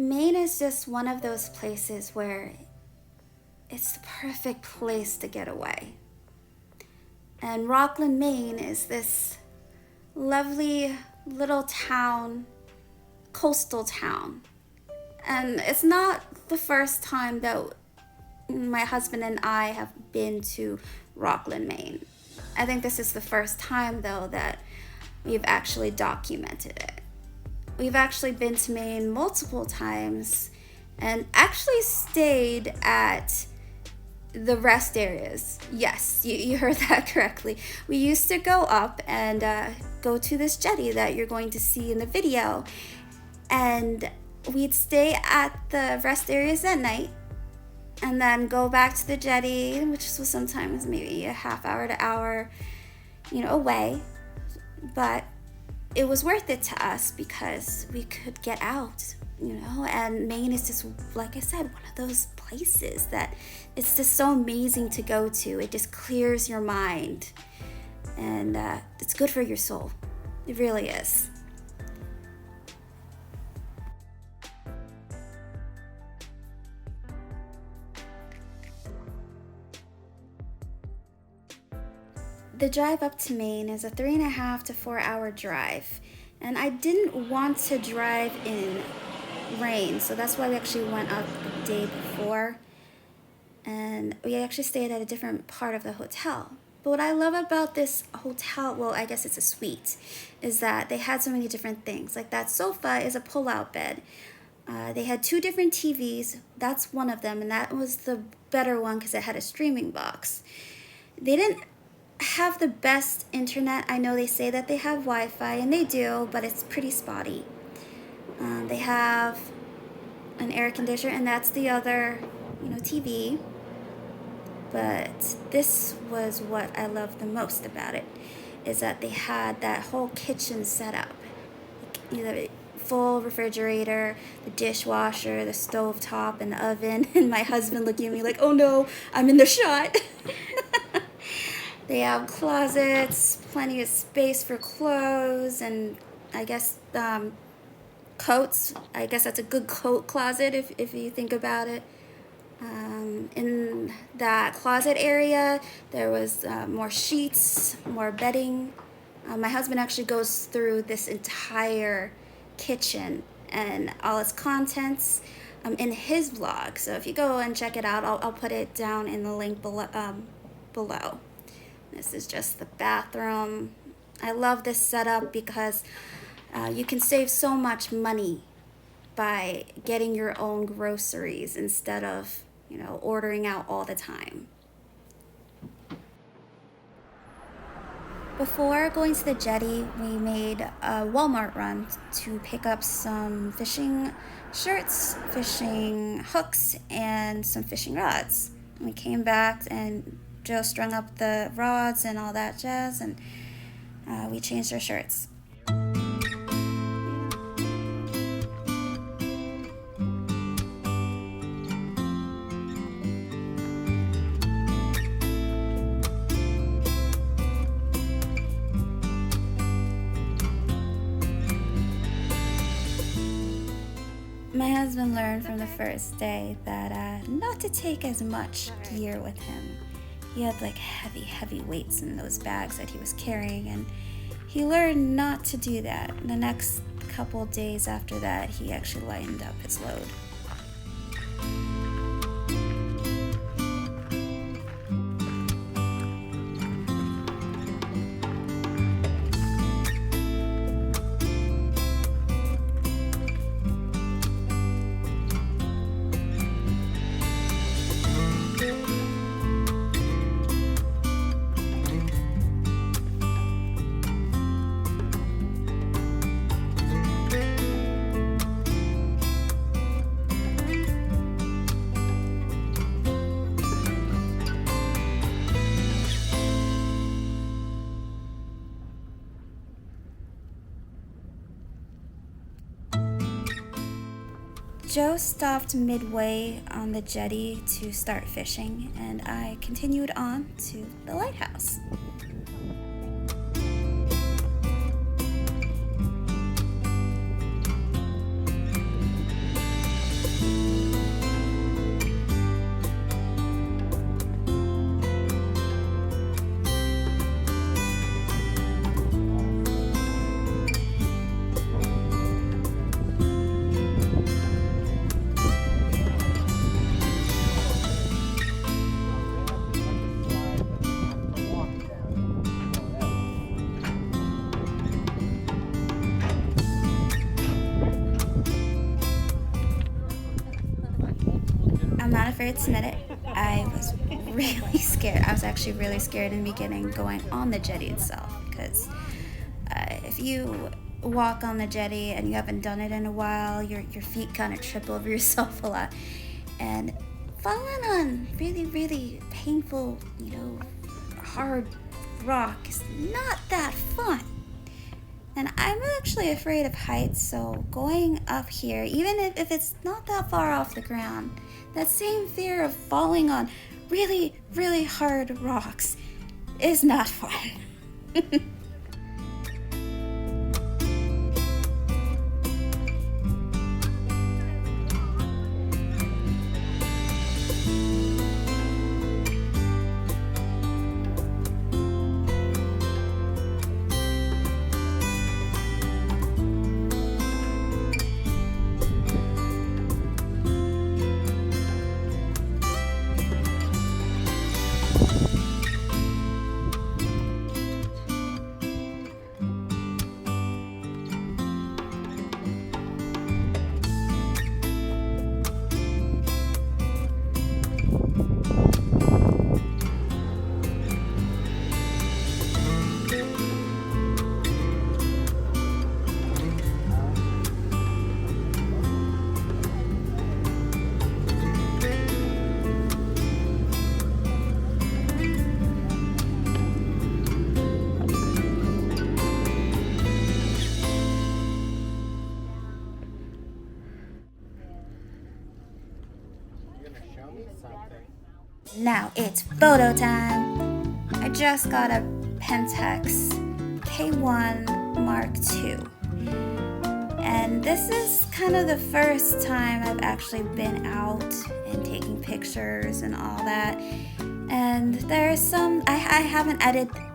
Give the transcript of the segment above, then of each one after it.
Maine is just one of those places where it's the perfect place to get away. And Rockland, Maine is this lovely little town, coastal town. And it's not the first time that my husband and I have been to Rockland, Maine. I think this is the first time, though, that we've actually documented it. We've actually been to Maine multiple times and actually stayed at the rest areas. Yes, you heard that correctly. We used to go up and go to this jetty that you're going to see in the video, and we'd stay at the rest areas at night and then go back to the jetty, which was sometimes maybe a half hour to hour, away. But it was worth it to us because we could get out, and Maine is just, like I said, one of those places that it's just so amazing to go to. It just clears your mind, and it's good for your soul. It really is. The drive up to Maine is a 3.5 to 4 hour drive, and I didn't want to drive in rain, so that's why we actually went up the day before, and we actually stayed at a different part of the hotel. But what I love about this hotel, well, I guess it's a suite, is that they had so many different things. Like that sofa is a pull-out bed. They had 2 different TVs. That's one of them, and that was the better one because it had a streaming box. They didn't have the best internet. I know they say that they have Wi-Fi, and they do, but it's pretty spotty. They have an air conditioner, and that's the other, TV. But this was what I loved the most about it, is that they had that whole kitchen set up. Either full refrigerator, the dishwasher, the stove top, and the oven, and my husband looking at me like, oh no, I'm in the shot. They have closets, plenty of space for clothes, and I guess coats. I guess that's a good coat closet if you think about it. In that closet area, there was more sheets, more bedding. My husband actually goes through this entire kitchen and all its contents in his vlog. So if you go and check it out, I'll put it down in the link below. This is just the bathroom. I love this setup because you can save so much money by getting your own groceries instead of, ordering out all the time. Before going to the jetty, we made a Walmart run to pick up some fishing shirts, fishing hooks, and some fishing rods. We came back and Joe strung up the rods and all that jazz, and we changed our shirts. My husband learned from the first day that not to take as much gear with him. He had like heavy weights in those bags that he was carrying, and he learned not to do that. The next couple days after that, he actually lightened up his load. Joe stopped midway on the jetty to start fishing, and I continued on to the lighthouse. afraid to admit it, I was really scared. I was actually really scared in the beginning going on the jetty itself, because if you walk on the jetty and you haven't done it in a while, your feet kind of trip over yourself a lot. And falling on really, really painful, hard rock is not that fun. And I'm actually afraid of heights, so going up here, even if it's not that far off the ground, that same fear of falling on really, really hard rocks is not fun. Now it's photo time. I just got a Pentax K1 Mark II. And this is kind of the first time I've actually been out and taking pictures and all that. And there's some, I haven't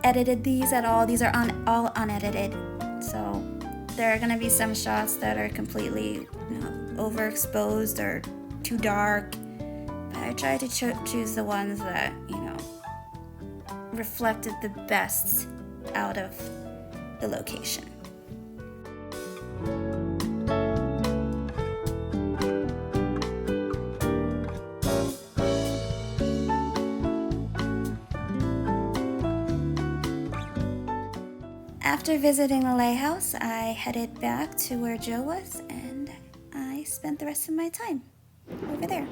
edited these at all. These are all unedited. So there are gonna be some shots that are completely overexposed or too dark. I tried to choose the ones that, reflected the best out of the location. After visiting the lighthouse, I headed back to where Joe was, and I spent the rest of my time over there.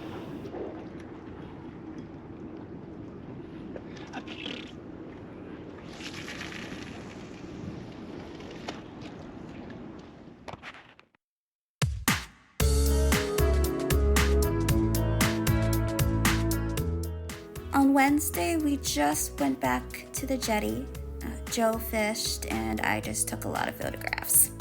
On Wednesday, we just went back to the jetty. Joe fished, and I just took a lot of photographs.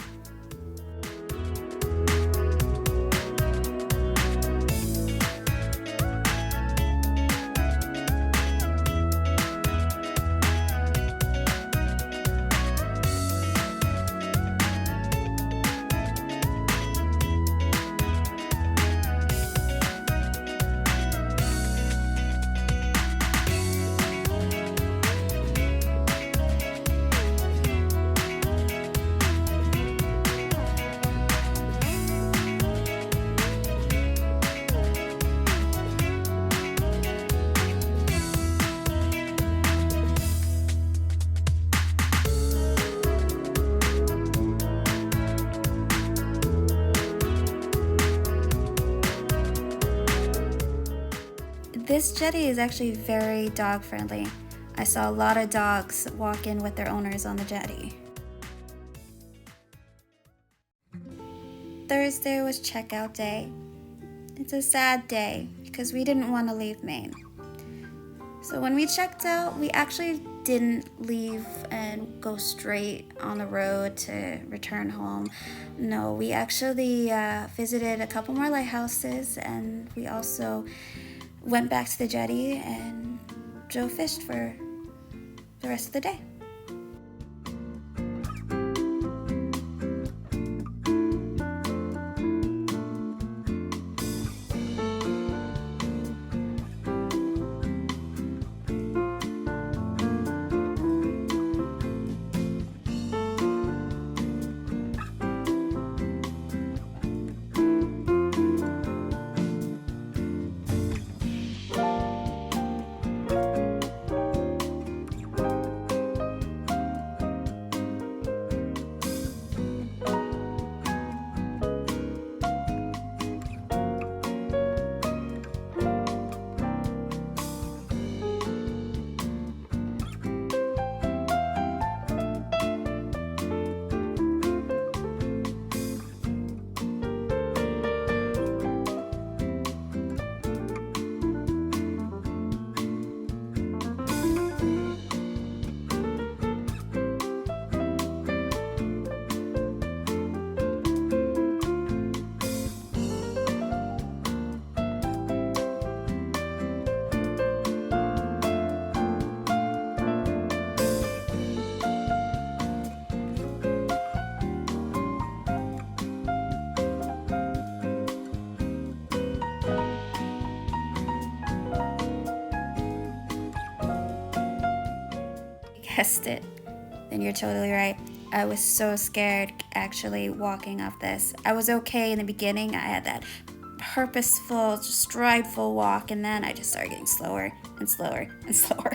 This jetty is actually very dog friendly. I saw a lot of dogs walk in with their owners on the jetty. Thursday was checkout day. It's a sad day because we didn't want to leave Maine. So when we checked out, we actually didn't leave and go straight on the road to return home. No, we actually visited a couple more lighthouses, and we also went back to the jetty, and Joe fished for the rest of the day. guessed it, then you're totally right. I was so scared actually walking up this. I was okay in the beginning. I had that purposeful, strideful walk, and then I just started getting slower and slower and slower.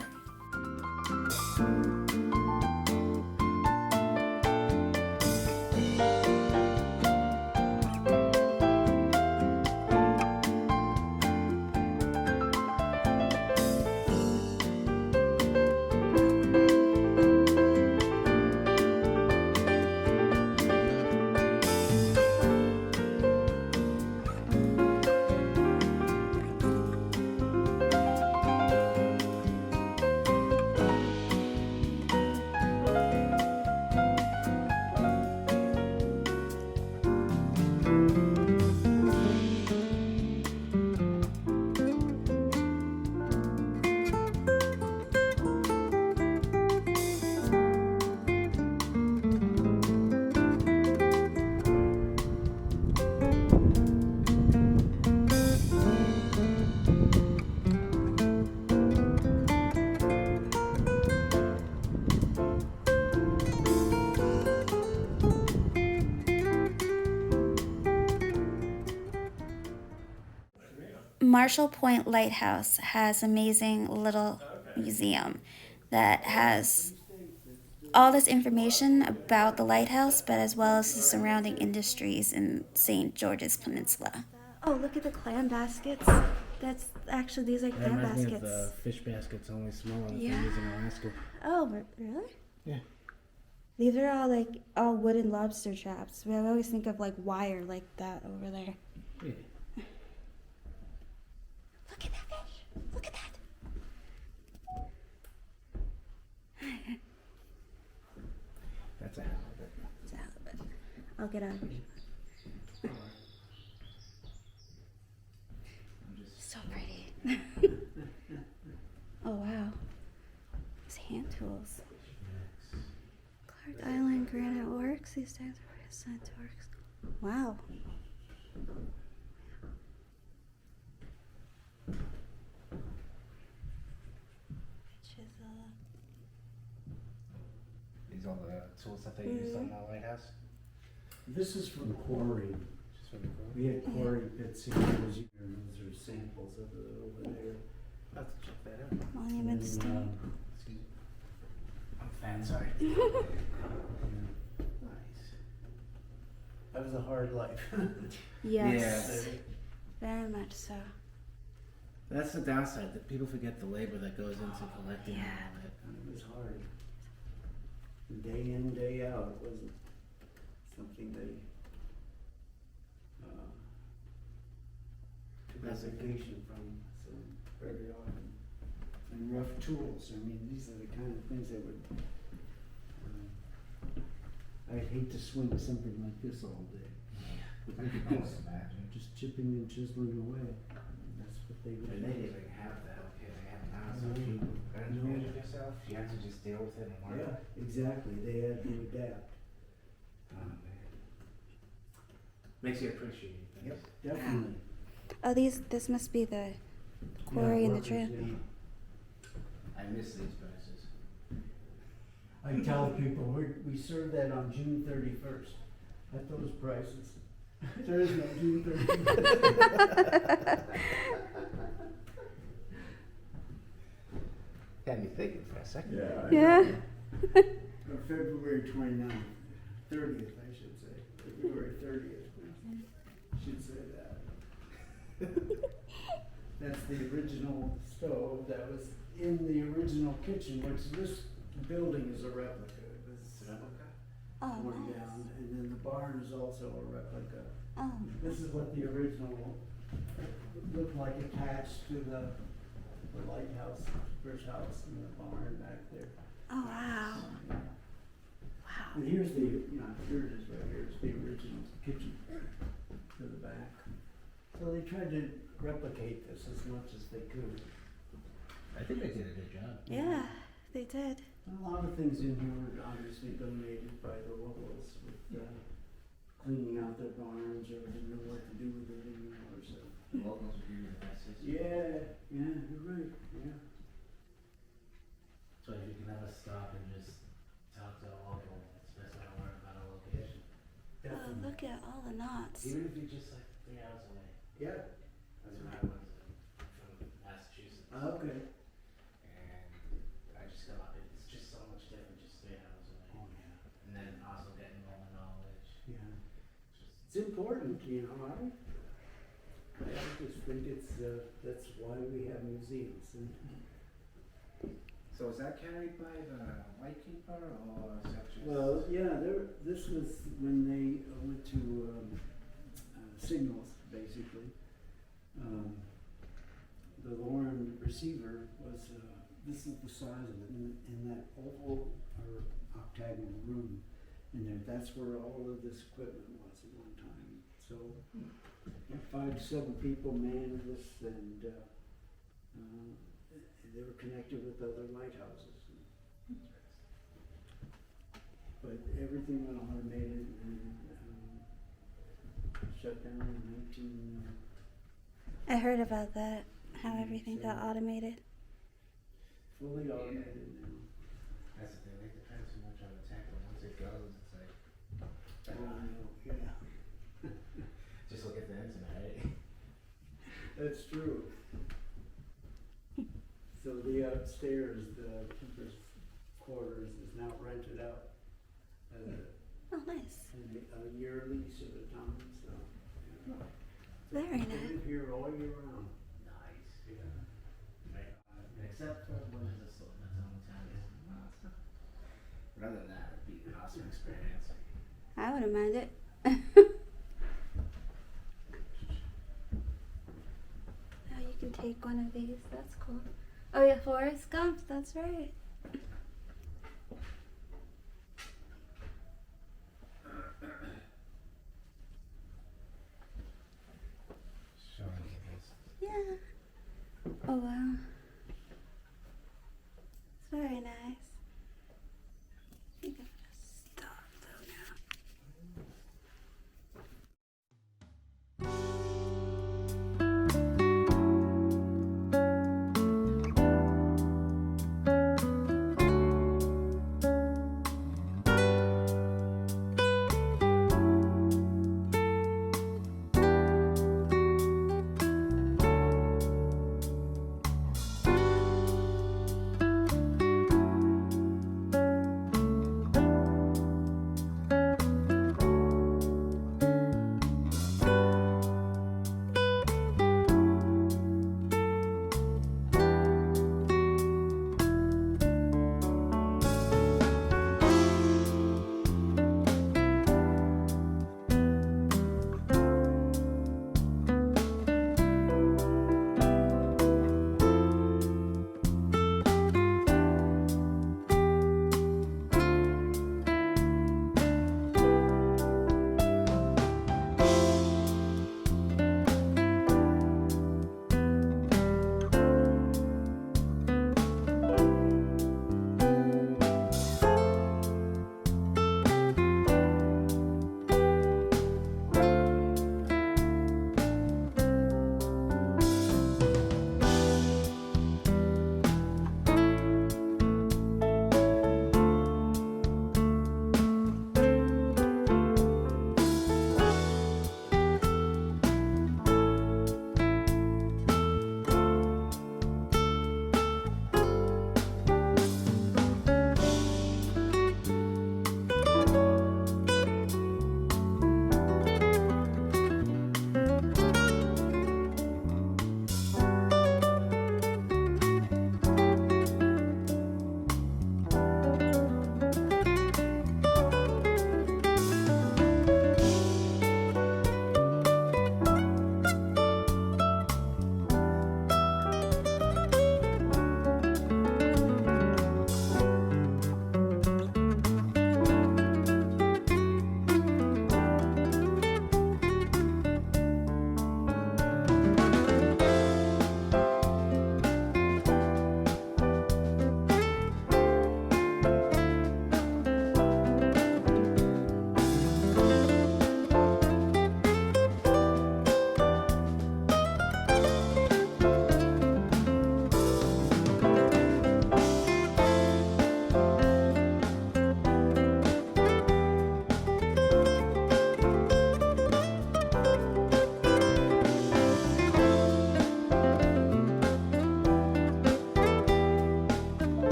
Marshall Point Lighthouse has an amazing little museum that has all this information about the lighthouse, but as well as the surrounding industries in St. George's Peninsula. Oh, look at the clam baskets. That's actually, these are clam baskets. Me of the fish baskets, only smaller than Yeah. they use in Alaska. Oh, really? Yeah. These are all wooden lobster traps. I always think of like wire like that over there. Yeah. Look at that fish. Look at that. That's a halibut. It's a halibut. I'll get on. So pretty. Oh wow. It's hand tools. Clark Island Granite Works. These days are assigned to works. Wow. Chisel. These are all the tools that they use on the lighthouse. This is from quarry. Just for the cool. We had quarry bits here, those are samples of it over there. I'll have to check that out. Monument And, Stone. Excuse me. I'm fat, sorry. Nice. That was a hard life. Yes. Very much so. That's the downside, that people forget the labor that goes into collecting Yeah. all that. It was hard. Day in, day out, it wasn't something they took a vacation from so very often. And rough tools, I mean, these are the kind of things that would, I'd hate to swing something like this all day. Just chipping and chiseling away. That's what they would And do. they didn't even have that up here, they have now, so if you engineer it yourself, you have to just deal with it and work it. Yeah, exactly, they had to adapt. Oh, man. Makes you appreciate things. Yep, definitely. Oh, this must be the quarry and the trail. I miss these prices. I tell people, we serve that on June 31st, at those prices. There is no June 31st. Got me thinking for a second. Yeah. Or February 29th, 30th, I should say. February 30th, should say that. That's the original stove that was in the original kitchen, which this building is a replica. It was Oh, torn nice. down, and then the barn is also a replica. Oh, This is what the original looked like attached to the lighthouse, first house and the barn back there. oh wow. Wow. And here's the, here it is right here, it's the original kitchen to the back. So they tried to replicate this as much as they could. I think they did a good job. Yeah, they did. And a lot of things in here were obviously donated by the locals with cleaning out their barns or didn't know what to do with it anymore, so. The locals are doing the best. Yeah, you're right, yeah. So if you can ever stop and just talk to a local, it's best to learn about a location. Oh, look at all the knots. Even if you're just like 3 hours away. Yeah. That's what I was from Massachusetts. Okay. And I just got it's just so much different just 3 hours away. Oh, yeah. And then also getting all the knowledge. Yeah. Just It's important, you know, I just think it's, that's why we have museums. And so is that carried by the lightkeeper or is that just? well, yeah, this was when they went to signals, basically. The Lauren receiver was, this is the size of it, in that oval or octagonal room in there. That's where all of this equipment was at one time. So 5 to 7 people manned this, and they were connected with other lighthouses. But everything went automated and shut down in 19. I heard about that, how everything got automated. Fully automated now. That's the thing, they depend too much on the tech, but once it goes, it's like, Yeah. just look at the internet, right? That's true. So the upstairs, the keeper's quarters is now rented out as Oh, nice. a year lease at a time, so. Yeah. Very They nice. live here all year round. Nice. Yeah. Right. Except for when it's the only time it's but other than that, it'd be an awesome experience. I wouldn't mind it. Oh, you can take one of these. That's cool. Oh, yeah, Forrest Gump. That's right. Showing kids. Yeah. Oh, wow. It's very nice. I think I'm gonna stop though now.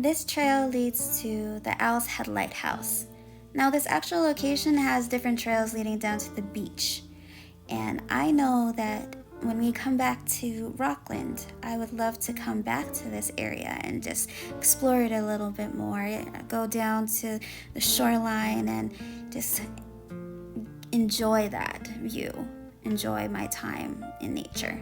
this trail leads to the Owl's Head Lighthouse. Now, this actual location has different trails leading down to the beach. And I know that when we come back to Rockland, I would love to come back to this area and just explore it a little bit more. Go down to the shoreline and just enjoy that view. Enjoy my time in nature.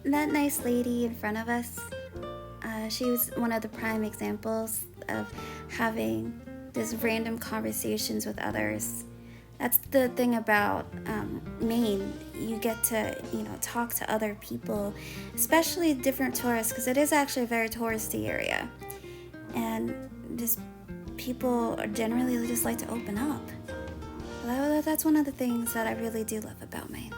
That nice lady in front of us, she was one of the prime examples of having just random conversations with others. That's the thing about Maine. You get to, talk to other people, especially different tourists, because it is actually a very touristy area. And just people generally just like to open up. That's one of the things that I really do love about Maine.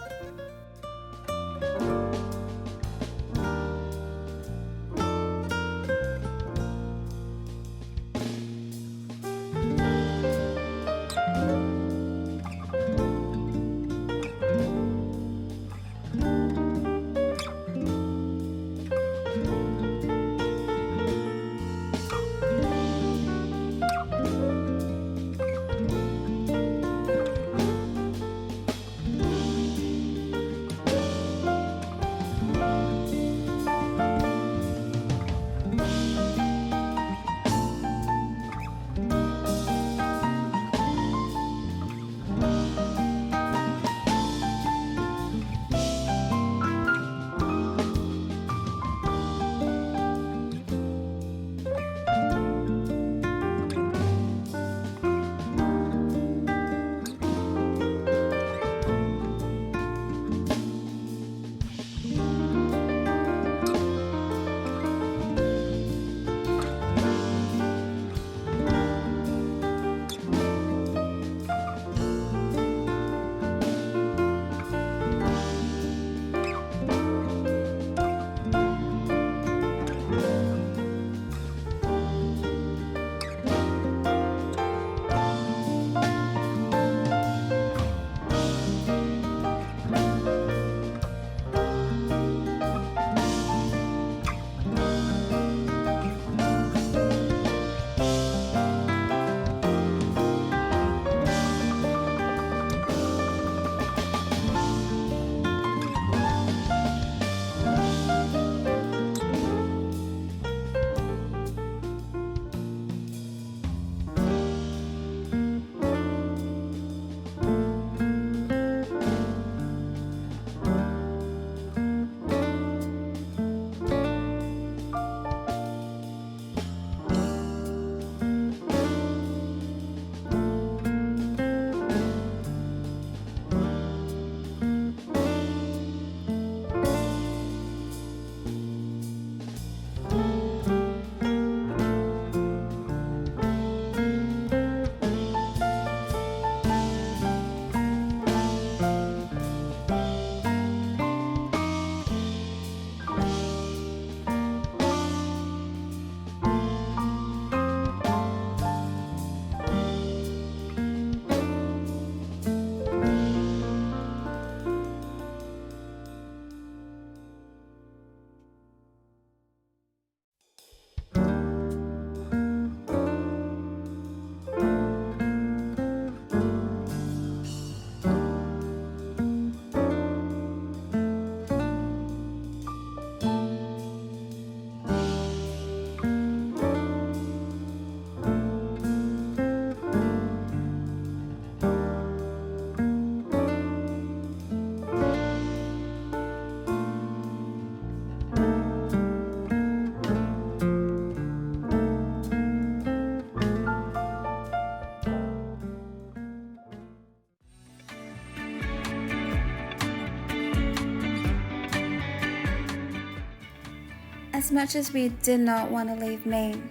As much as we did not want to leave Maine,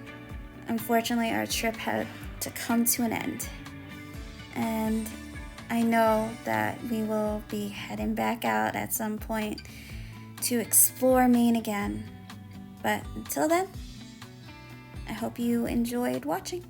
unfortunately our trip had to come to an end. And I know that we will be heading back out at some point to explore Maine again. But until then, I hope you enjoyed watching.